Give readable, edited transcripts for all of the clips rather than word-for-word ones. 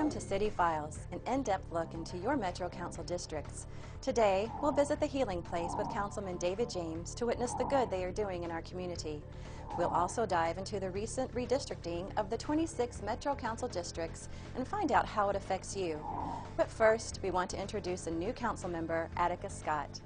Welcome to City Files, an in-depth look into your Metro Council districts. Today, we'll visit the Healing Place with Councilman David James to witness the good they are doing in our community. We'll also dive into the recent redistricting of the 26 Metro Council districts and find out how it affects you. But first, we want to introduce a new council member, Attica Scott.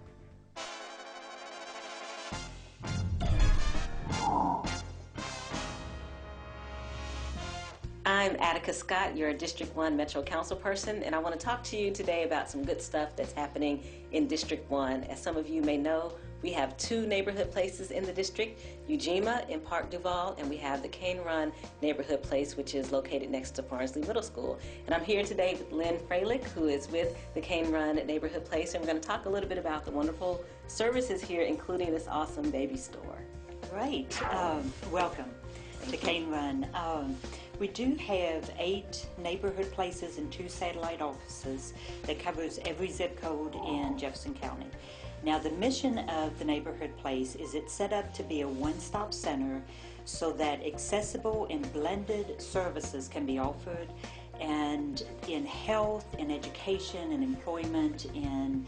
I'm Attica Scott, your District 1 Metro Council person, and I want to talk to you today about some good stuff that's happening in District 1. As some of you may know, we have two neighborhood places in the district, Ujima in Park Duval, and we have the Cane Run neighborhood place, which is located next to Farnsley Middle School. And I'm here today with Lynn Freilich, who is with the Cane Run neighborhood place, and we're going to talk a little bit about the wonderful services here, including this awesome baby store. Great. Welcome to Cane Run. We do have 8 neighborhood places and 2 satellite offices that covers every zip code in Jefferson County. Now, the mission of the neighborhood place is it's set up to be a one-stop center so that accessible and blended services can be offered, and in health, in education, in employment, in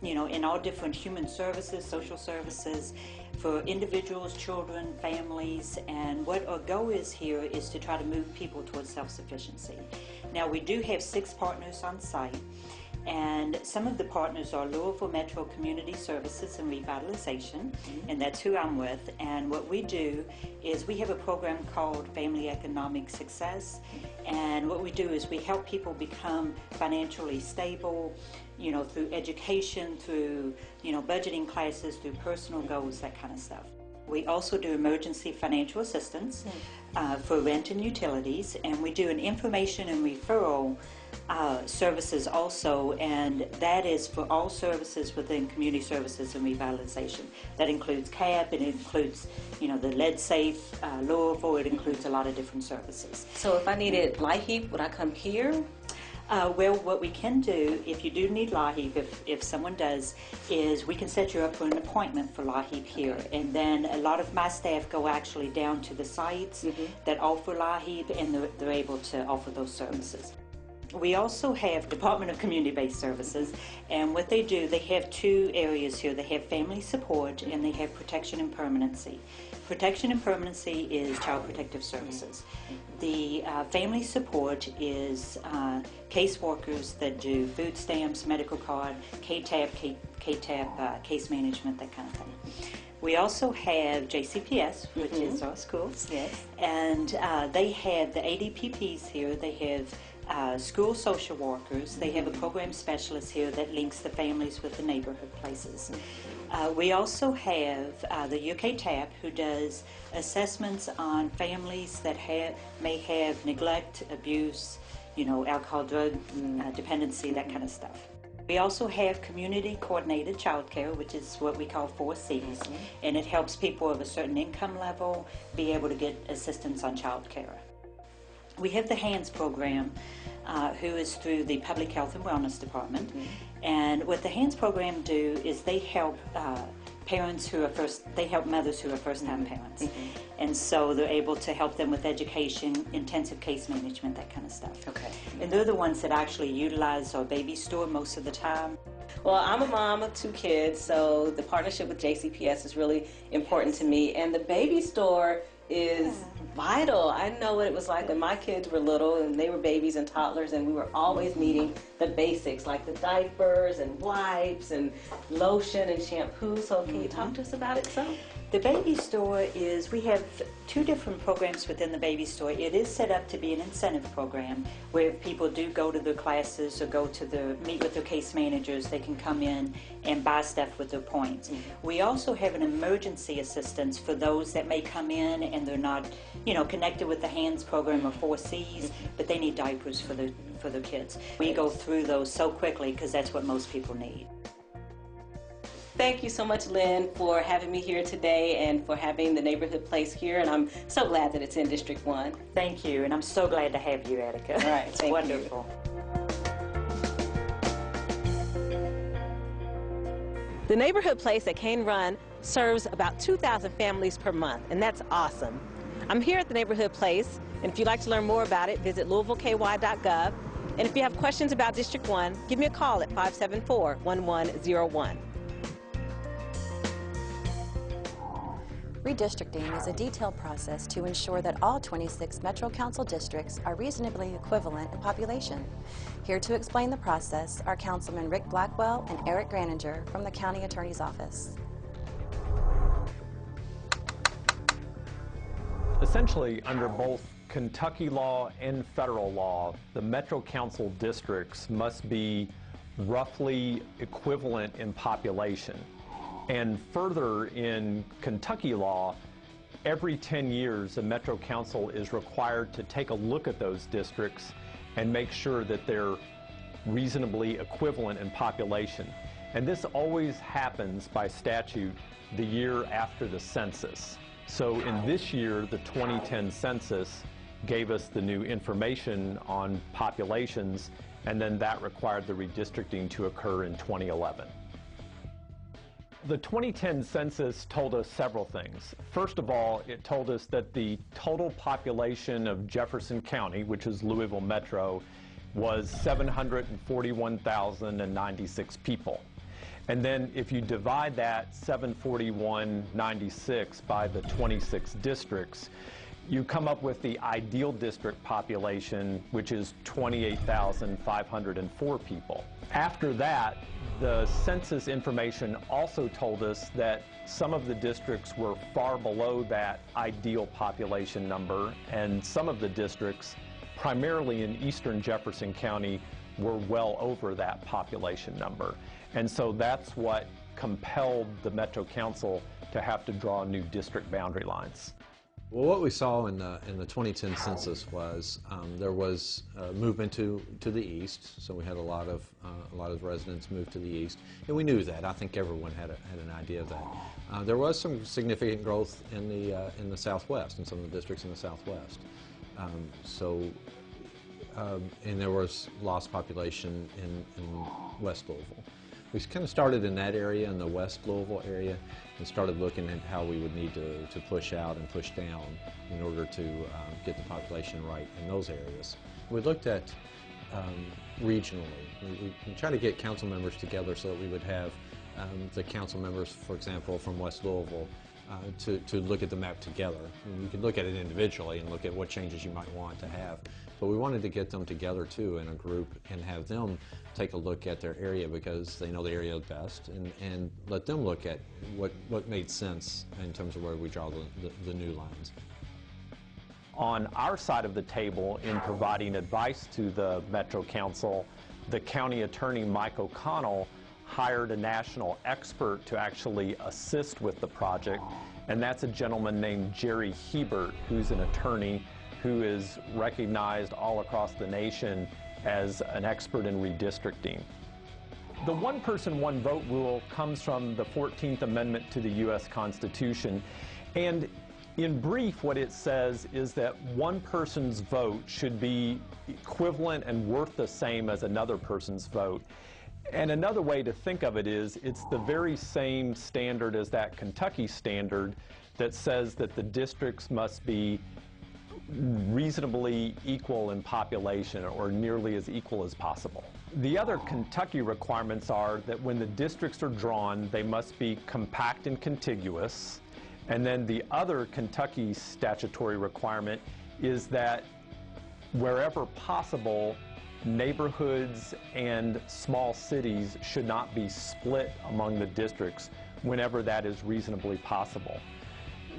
in all different human services, social services, for individuals, children, families, and what our goal is here is to try to move people towards self-sufficiency. Now, we do have 6 partners on site, and some of the partners are Louisville Metro Community Services and Revitalization, and that's who I'm with. And what we do is we have a program called Family Economic Success, and what we do is we help people become financially stable, through education, through, budgeting classes, through personal goals, that kind of stuff. We also do emergency financial assistance for rent and utilities, and we do an information and referral services also, and that is for all services within community services and revitalization. That includes CAP, it includes, the lead safe, Louisville, it includes a lot of different services. So if I needed LIHEAP, would I come here? Well, what we can do, if you do need LIHEAP, if someone does, is we can set you up for an appointment for LIHEAP here. And then a lot of my staff go actually down to the sites that offer LIHEAP, and they're able to offer those services. We also have Department of Community-Based Services, and what they do, they have 2 areas here. They have family support and they have protection and permanency. Protection and permanency is child protective services. The family support is caseworkers that do food stamps, medical card, KTAP, case management, that kind of thing. We also have JCPS, which is our schools, and they have the ADPPs here. They have school social workers. They have a program specialist here that links the families with the neighborhood places. We also have the UK TAP, who does assessments on families that may have neglect, abuse, alcohol, drug dependency, that kind of stuff. We also have community coordinated childcare, which is what we call 4 C's, and it helps people of a certain income level be able to get assistance on childcare. We have the HANDS program, who is through the Public Health and Wellness Department, and what the HANDS program do is they help parents who are they help mothers who are first-time parents, and so they're able to help them with education, intensive case management, that kind of stuff. Okay. And they're the ones that actually utilize our baby store most of the time. Well, I'm a mom of 2 kids, so the partnership with JCPS is really important to me, and the baby store is vital. I know what it was like when my kids were little and they were babies and toddlers, and we were always needing the basics like the diapers and wipes and lotion and shampoo. So can you talk to us about it some? The baby store is, we have 2 different programs within the baby store. It is set up to be an incentive program where if people do go to their classes or go to meet with their case managers, they can come in and buy stuff with their points. We also have an emergency assistance for those that may come in and they're not, connected with the HANDS program or 4 C's, but they need diapers for their kids. We go through those so quickly because that's what most people need. Thank you so much, Lynn, for having me here today and for having the neighborhood place here, and I'm so glad that it's in District 1. Thank you, and I'm so glad to have you, Attica. All right, it's wonderful. The neighborhood place at Cane Run serves about 2,000 families per month, and that's awesome. I'm here at the neighborhood place And if you'd like to learn more about it, visit louisvilleky.gov. And if you have questions about District 1, give me a call at 574-1101. Redistricting is a detailed process to ensure that all 26 Metro Council districts are reasonably equivalent in population. Here to explain the process are Councilman Rick Blackwell and Eric Graninger from the County Attorney's Office. Essentially, under both Kentucky law and federal law, the Metro Council districts must be roughly equivalent in population. And further, in Kentucky law, every 10 years, the Metro Council is required to take a look at those districts and make sure that they're reasonably equivalent in population. And this always happens by statute the year after the census. So in this year, the 2010 census gave us the new information on populations, and then that required the redistricting to occur in 2011. The 2010 census told us several things. First of all, it told us that the total population of Jefferson County, which is Louisville Metro, was 741,096 people. And then if you divide that 741,96 by the 26 districts, you come up with the ideal district population, which is 28,504 people. After that, the census information also told us that some of the districts were far below that ideal population number, and some of the districts, primarily in eastern Jefferson County, were well over that population number. And so that's what compelled the Metro Council to have to draw new district boundary lines. Well, what we saw in the 2010 census was there was movement to the east, so we had a lot of residents move to the east, and we knew that. I think everyone had an idea of that. There was some significant growth in the southwest, in some of the districts in the southwest. And there was lost population in West Louisville. We kind of started in that area, in the West Louisville area, and started looking at how we would need to push out and push down in order to get the population right in those areas. We looked at regionally. We tried to get council members together so that we would have the council members, for example, from West Louisville, to look at the map together. And you could look at it individually and look at what changes you might want to have. But we wanted to get them together too in a group and have them take a look at their area because they know the area best, and let them look at what made sense in terms of where we draw the new lines. On our side of the table, in providing advice to the Metro Council, the county attorney, Mike O'Connell, hired a national expert to actually assist with the project, and that's a gentleman named Jerry Hebert, who's an attorney who is recognized all across the nation as an expert in redistricting. The one person, one vote rule comes from the 14th Amendment to the U.S. Constitution, and in brief, what it says is that one person's vote should be equivalent and worth the same as another person's vote. And another way to think of it is it's the very same standard as that Kentucky standard that says that the districts must be reasonably equal in population, or nearly as equal as possible. The other Kentucky requirements are that when the districts are drawn, they must be compact and contiguous. And then the other Kentucky statutory requirement is that wherever possible, neighborhoods and small cities should not be split among the districts whenever that is reasonably possible.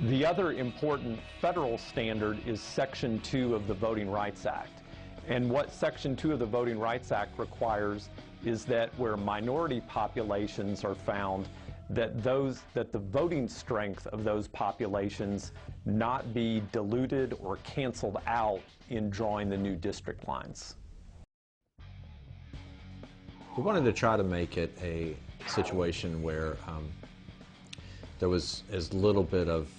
The other important federal standard is Section 2 of the Voting Rights Act. And what Section 2 of the Voting Rights Act requires is that where minority populations are found, that the voting strength of those populations not be diluted or canceled out in drawing the new district lines. We wanted to try to make it a situation where there was as little bit of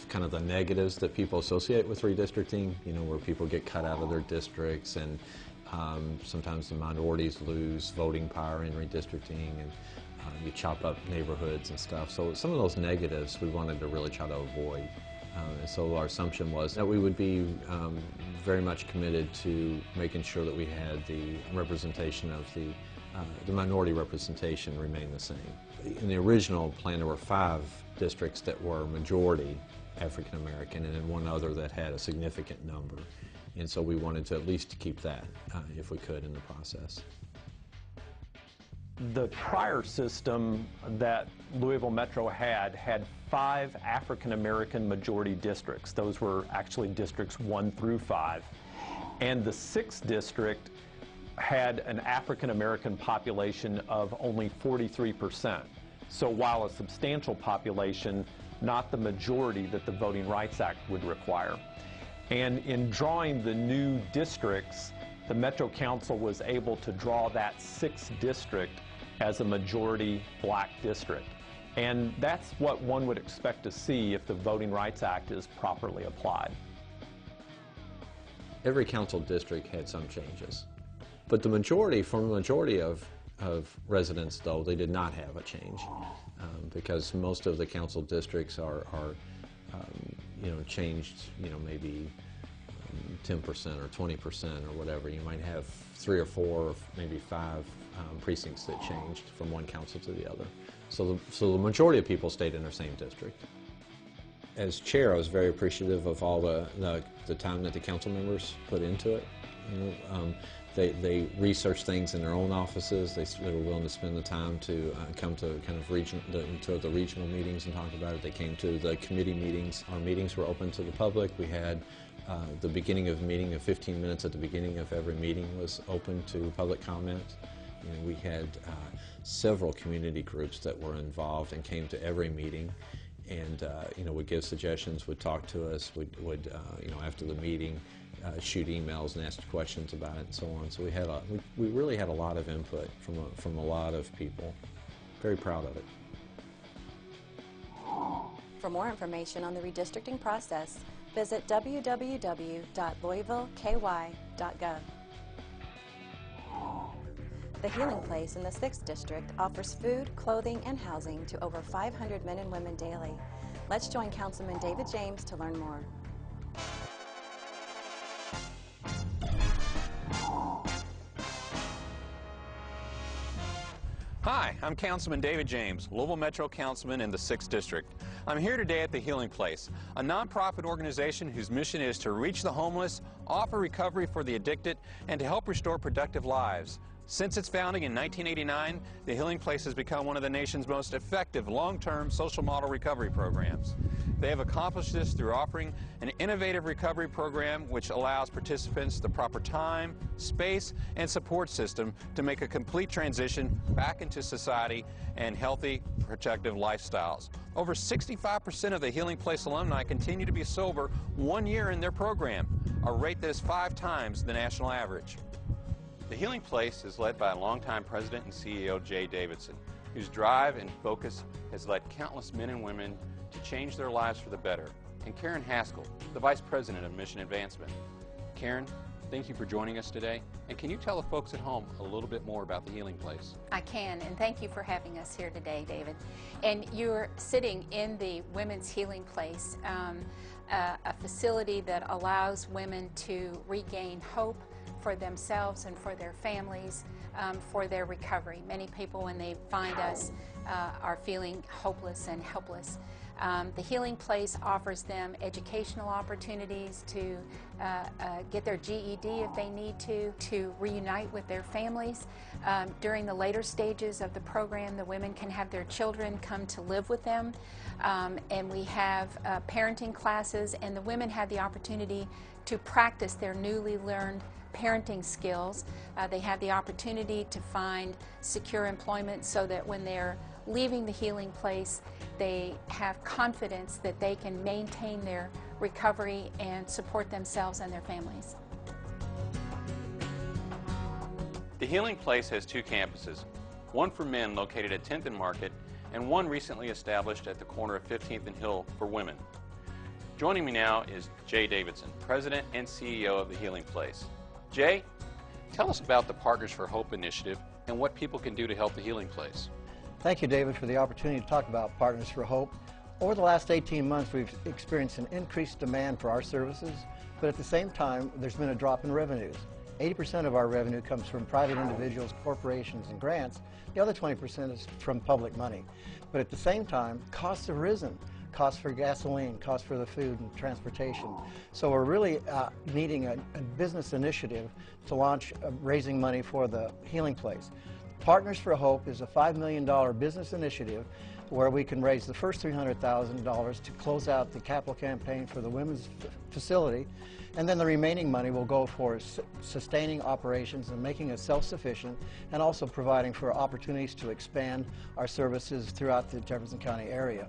kind of the negatives that people associate with redistricting, you know, where people get cut out of their districts, and sometimes the minorities lose voting power in redistricting, and you chop up neighborhoods and stuff. So some of those negatives we wanted to really try to avoid. So our assumption was that we would be very much committed to making sure that we had the representation of the minority representation remain the same. In the original plan, there were 5 districts that were majority African American, and then one other that had a significant number. And so we wanted to at least keep that, if we could, in the process. The prior system that Louisville Metro had 5 African American majority districts. Those were actually districts 1 through 5. And the 6th district had an African American population of only 43%. So while a substantial population, not the majority that the Voting Rights Act would require. And in drawing the new districts, the Metro Council was able to draw that 6th district as a majority black district. And that's what one would expect to see if the Voting Rights Act is properly applied. Every council district had some changes. But the majority, from the majority of residents, though, they did not have a change, because most of the council districts are changed, maybe 10% or 20% or whatever. You might have 3 or 4 or maybe 5 precincts that changed from one council to the other. So the majority of people stayed in their same district. As chair, I was very appreciative of all the time that the council members put into it. They researched things in their own offices. They were willing to spend the time to come to kind of the regional meetings and talk about it. They came to the committee meetings. Our meetings were open to the public. We had the beginning of the meeting, 15 minutes at the beginning of every meeting was open to public comment. We had several community groups that were involved and came to every meeting, and would give suggestions, would talk to us, would after the meeting shoot emails and ask questions about it and so on. So we really had a lot of input from a lot of people. Very proud of it. For more information on the redistricting process, visit www.louisvilleky.gov. The Healing Place in the 6th District offers food, clothing, and housing to over 500 men and women daily. Let's join Councilman David James to learn more. Hi, I'm Councilman David James, Louisville Metro Councilman in the 6th District. I'm here today at the Healing Place, a nonprofit organization whose mission is to reach the homeless, offer recovery for the addicted, and to help restore productive lives. Since its founding in 1989, the Healing Place has become one of the nation's most effective long-term social model recovery programs. They have accomplished this through offering an innovative recovery program which allows participants the proper time, space, and support system to make a complete transition back into society and healthy, productive lifestyles. Over 65% of the Healing Place alumni continue to be sober 1 year in their program, a rate that is 5 times the national average. The Healing Place is led by a longtime president and CEO, Jay Davidson, whose drive and focus has led countless men and women to change their lives for the better, and Karen Haskell, the Vice President of Mission Advancement. Karen, thank you for joining us today, and can you tell the folks at home a little bit more about the Healing Place? I can, and thank you for having us here today, David. And you're sitting in the Women's Healing Place, a facility that allows women to regain hope for themselves and for their families, for their recovery. Many people, when they find us, are feeling hopeless and helpless. The Healing Place offers them educational opportunities to get their GED if they need to reunite with their families. During the later stages of the program, the women can have their children come to live with them, and we have parenting classes, and the women have the opportunity to practice their newly learned parenting skills. They have the opportunity to find secure employment so that when they're leaving the Healing Place, they have confidence that they can maintain their recovery and support themselves and their families. The Healing Place has 2 campuses, one for men located at 10th and Market, and one recently established at the corner of 15th and Hill for women. Joining me now is Jay Davidson, President and CEO of the Healing Place. Jay, tell us about the Partners for Hope initiative and what people can do to help the Healing Place. Thank you, David, for the opportunity to talk about Partners for Hope. Over the last 18 months, we've experienced an increased demand for our services, but at the same time, there's been a drop in revenues. 80% of our revenue comes from private individuals, corporations, and grants. The other 20% is from public money. But at the same time, costs have risen. Costs for gasoline, costs for the food and transportation. So we're really needing a business initiative to launch raising money for the Healing Place. Partners for Hope is a $5 million business initiative where we can raise the first $300,000 to close out the capital campaign for the women's facility, and then the remaining money will go for sustaining operations and making us self-sufficient, and also providing for opportunities to expand our services throughout the Jefferson County area.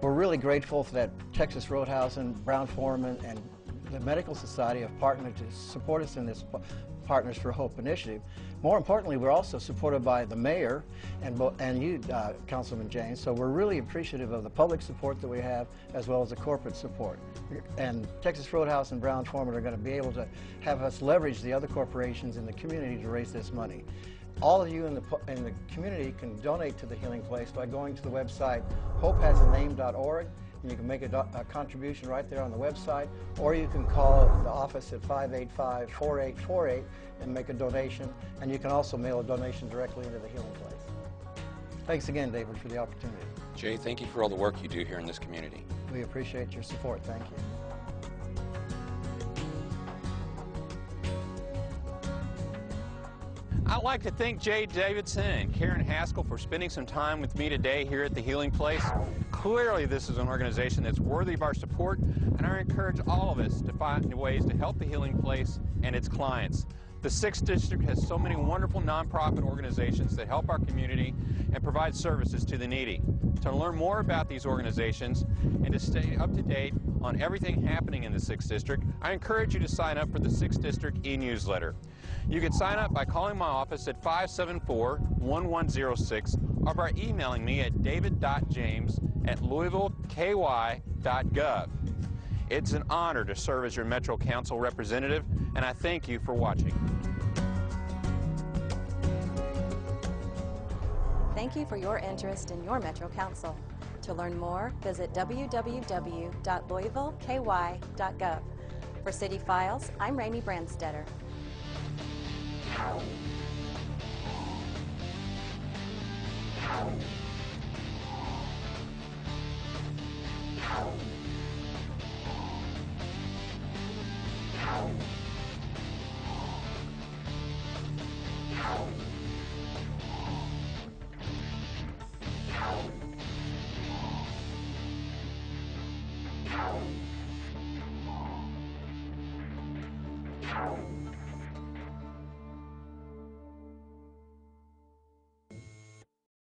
We're really grateful that Texas Roadhouse and Brown-Forman and the Medical Society have partnered to support us in this Partners for Hope initiative. More importantly, we're also supported by the mayor and you, Councilman James, so we're really appreciative of the public support that we have as well as the corporate support. And Texas Roadhouse and Brown-Forman are going to be able to have us leverage the other corporations in the community to raise this money. All of you in the community can donate to the Healing Place by going to the website hopehasaname.org. And you can make a contribution right there on the website, or you can call the office at 585-4848 and make a donation, and you can also mail a donation directly into the Healing Place. Thanks again, David, for the opportunity. Jay, thank you for all the work you do here in this community. We appreciate your support. Thank you. I'd like to thank Jay Davidson and Karen Haskell for spending some time with me today here at the Healing Place. Clearly, this is an organization that's worthy of our support, and I encourage all of us to find ways to help the Healing Place and its clients. The 6th District has so many wonderful nonprofit organizations that help our community and provide services to the needy. To learn more about these organizations and to stay up to date on everything happening in the 6th District, I encourage you to sign up for the 6th District e-newsletter. You can sign up by calling my office at 574-1106 or by emailing me at david.james@louisvilleky.gov. It's an honor to serve as your Metro Council representative, and I thank you for watching. Thank you for your interest in your Metro Council. To learn more, visit www.louisvilleky.gov. For City Files, I'm Ramey Brandstetter. Ow.